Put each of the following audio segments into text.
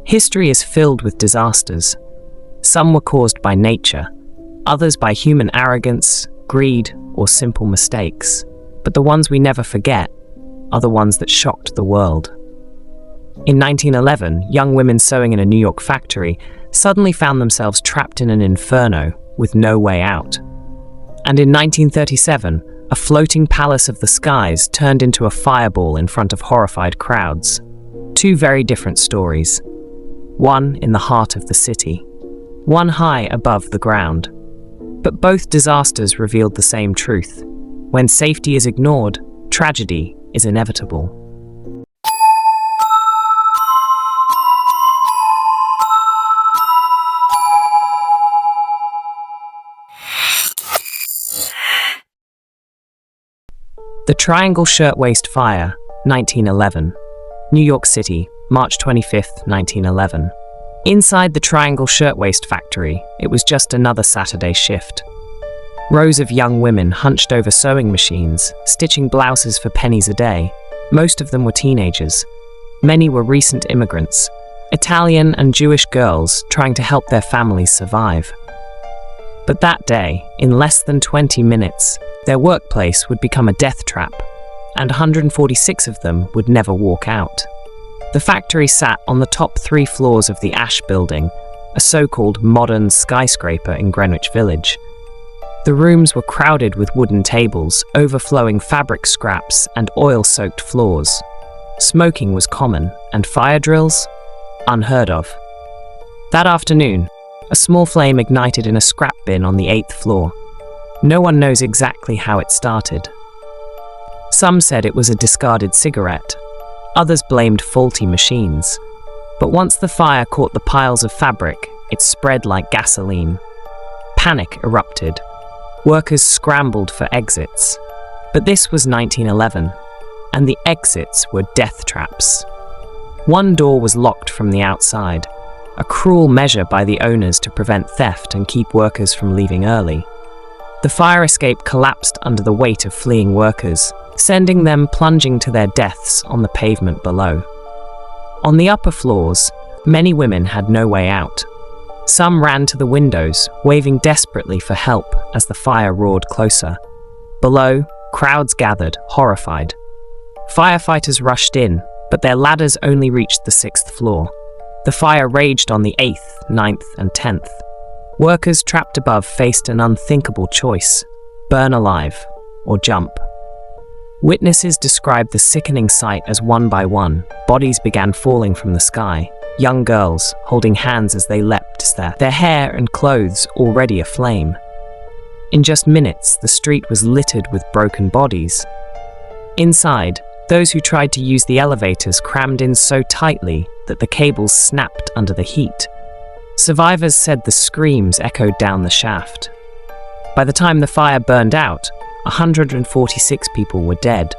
History is filled with disasters. Some were caused by nature, others by human arrogance, greed, or simple mistakes. But the ones we never forget are the ones that shocked the world. In 1911, young women sewing in a New York factory suddenly found themselves trapped in an inferno with no way out. And in 1937, a floating palace of the skies turned into a fireball in front of horrified crowds. Two very different stories. One in the heart of the city, one high above the ground. But both disasters revealed the same truth. When safety is ignored, tragedy is inevitable. The Triangle Shirtwaist Fire, 1911. New York City, March 25, 1911. Inside the Triangle Shirtwaist Factory, it was just another Saturday shift. Rows of young women hunched over sewing machines, stitching blouses for pennies a day. Most of them were teenagers. Many were recent immigrants, Italian and Jewish girls trying to help their families survive. But that day, in less than 20 minutes, their workplace would become a death trap, and 146 of them would never walk out. The factory sat on the top 3 floors of the Ash Building, a so-called modern skyscraper in Greenwich Village. The rooms were crowded with wooden tables, overflowing fabric scraps, and oil-soaked floors. Smoking was common, and fire drills? Unheard of. That afternoon, a small flame ignited in a scrap bin on the 8th floor. No one knows exactly how it started. Some said it was a discarded cigarette. Others blamed faulty machines. But once the fire caught the piles of fabric, it spread like gasoline. Panic erupted. Workers scrambled for exits. But this was 1911, and the exits were death traps. One door was locked from the outside, a cruel measure by the owners to prevent theft and keep workers from leaving early. The fire escape collapsed under the weight of fleeing workers, sending them plunging to their deaths on the pavement below. On the upper floors, many women had no way out. Some ran to the windows, waving desperately for help as the fire roared closer. Below, crowds gathered, horrified. Firefighters rushed in, but their ladders only reached the 6th floor. The fire raged on the 8th, 9th, and 10th. Workers trapped above faced an unthinkable choice: burn alive or jump. Witnesses described the sickening sight as one by one, bodies began falling from the sky. Young girls, holding hands as they leapt, their hair and clothes already aflame. In just minutes, the street was littered with broken bodies. Inside, those who tried to use the elevators crammed in so tightly that the cables snapped under the heat. Survivors said the screams echoed down the shaft. By the time the fire burned out, 146 people were dead.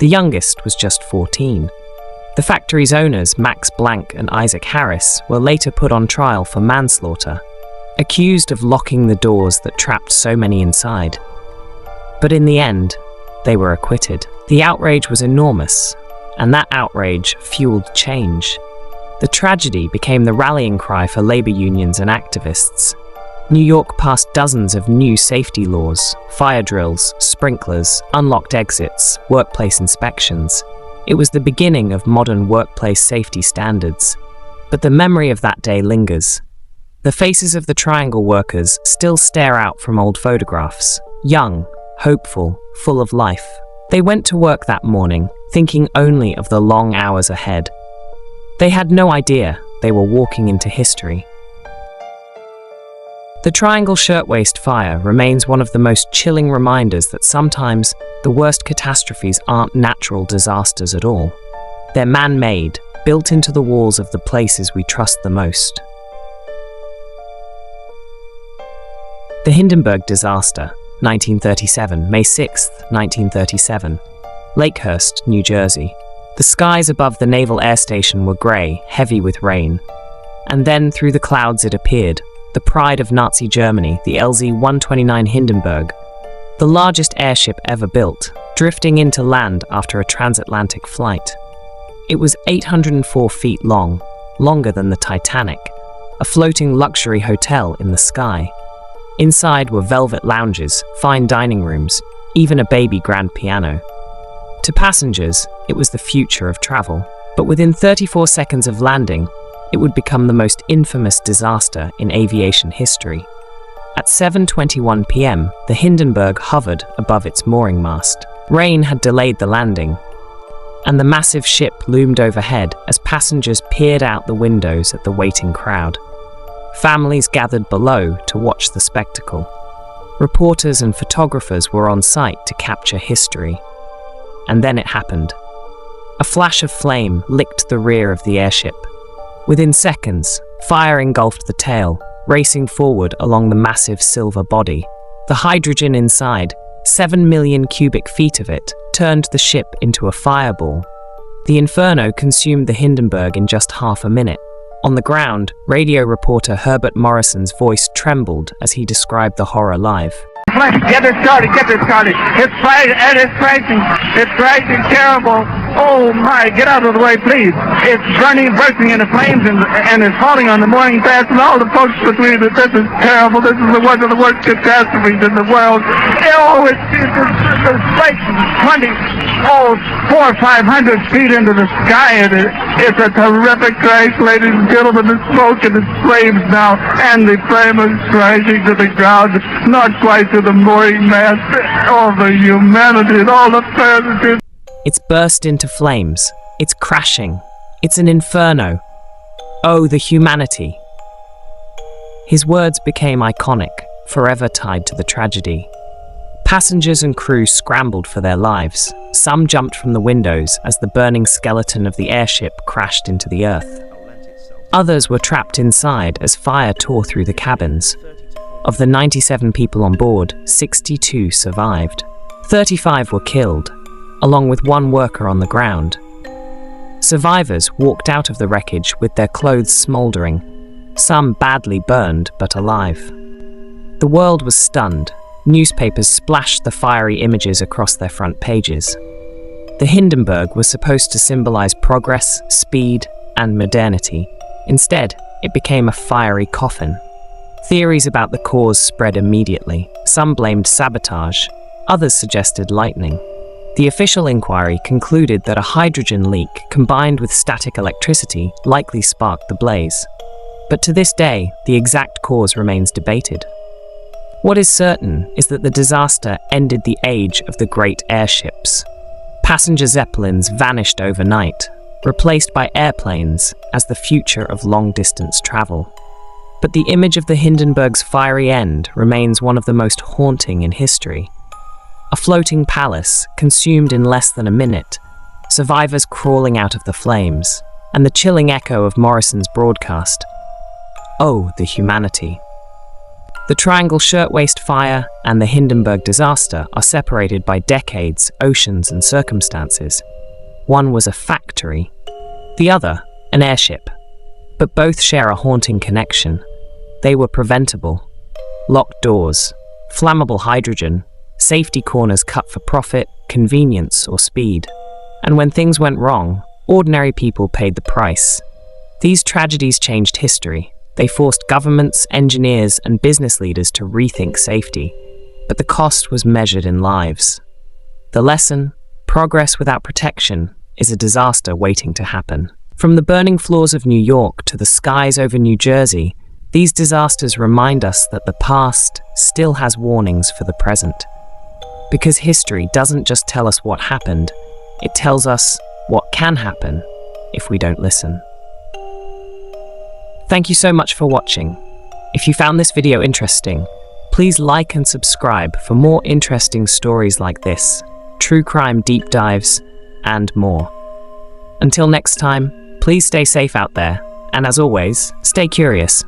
The youngest was just 14. The factory's owners, Max Blank and Isaac Harris, were later put on trial for manslaughter, accused of locking the doors that trapped so many inside. But in the end, they were acquitted. The outrage was enormous, and that outrage fueled change. The tragedy became the rallying cry for labor unions and activists. New York passed dozens of new safety laws, fire drills, sprinklers, unlocked exits, workplace inspections. It was the beginning of modern workplace safety standards. But the memory of that day lingers. The faces of the Triangle workers still stare out from old photographs, young, hopeful, full of life. They went to work that morning, thinking only of the long hours ahead. They had no idea they were walking into history. The Triangle Shirtwaist Fire remains one of the most chilling reminders that sometimes the worst catastrophes aren't natural disasters at all. They're man-made, built into the walls of the places we trust the most. The Hindenburg disaster, 1937, May 6, 1937. Lakehurst, New Jersey. The skies above the Naval Air Station were grey, heavy with rain. And then through the clouds it appeared, the pride of Nazi Germany, the LZ-129 Hindenburg, the largest airship ever built, drifting into land after a transatlantic flight. It was 804 feet long, longer than the Titanic, a floating luxury hotel in the sky. Inside were velvet lounges, fine dining rooms, even a baby grand piano. To passengers, it was the future of travel. But within 34 seconds of landing, it would become the most infamous disaster in aviation history. At 7:21 p.m., the Hindenburg hovered above its mooring mast. Rain had delayed the landing, and the massive ship loomed overhead as passengers peered out the windows at the waiting crowd. Families gathered below to watch the spectacle. Reporters and photographers were on site to capture history. And then it happened. A flash of flame licked the rear of the airship. Within seconds, fire engulfed the tail, racing forward along the massive silver body. The hydrogen inside, 7 million cubic feet of it, turned the ship into a fireball. The inferno consumed the Hindenburg in just half a minute. On the ground, radio reporter Herbert Morrison's voice trembled as he described the horror live. Get it started. It's crashing terrible. Oh my, get out of the way, please. It's burning, bursting into flames, and it's falling on the mooring mast, and all the folks between it. This is terrible. This is one of the worst catastrophes in the world. Oh, it's like 400 or 500 feet into the sky, and it's a terrific crash, ladies and gentlemen. The smoke and the flames now, and the flame is crashing to the ground, not quite to the mooring mast. All the humanity and all the passengers. It's burst into flames. It's crashing. It's an inferno. Oh, the humanity. His words became iconic, forever tied to the tragedy. Passengers and crew scrambled for their lives. Some jumped from the windows as the burning skeleton of the airship crashed into the earth. Others were trapped inside as fire tore through the cabins. Of the 97 people on board, 62 survived. 35 were killed, along with one worker on the ground. Survivors walked out of the wreckage with their clothes smoldering, some badly burned but alive. The world was stunned. Newspapers splashed the fiery images across their front pages. The Hindenburg was supposed to symbolize progress, speed, and modernity. Instead, it became a fiery coffin. Theories about the cause spread immediately. Some blamed sabotage, others suggested lightning. The official inquiry concluded that a hydrogen leak combined with static electricity likely sparked the blaze. But to this day, the exact cause remains debated. What is certain is that the disaster ended the age of the great airships. Passenger zeppelins vanished overnight, replaced by airplanes as the future of long-distance travel. But the image of the Hindenburg's fiery end remains one of the most haunting in history. A floating palace consumed in less than a minute, survivors crawling out of the flames, and the chilling echo of Morrison's broadcast. Oh, the humanity. The Triangle Shirtwaist Fire and the Hindenburg disaster are separated by decades, oceans, and circumstances. One was a factory, the other an airship. But both share a haunting connection. They were preventable. Locked doors, flammable hydrogen, safety corners cut for profit, convenience, or speed. And when things went wrong, ordinary people paid the price. These tragedies changed history. They forced governments, engineers, and business leaders to rethink safety. But the cost was measured in lives. The lesson: progress without protection is a disaster waiting to happen. From the burning floors of New York to the skies over New Jersey, these disasters remind us that the past still has warnings for the present. Because history doesn't just tell us what happened, it tells us what can happen if we don't listen. Thank you so much for watching. If you found this video interesting, please like and subscribe for more interesting stories like this, true crime deep dives, and more. Until next time, please stay safe out there, and as always, stay curious.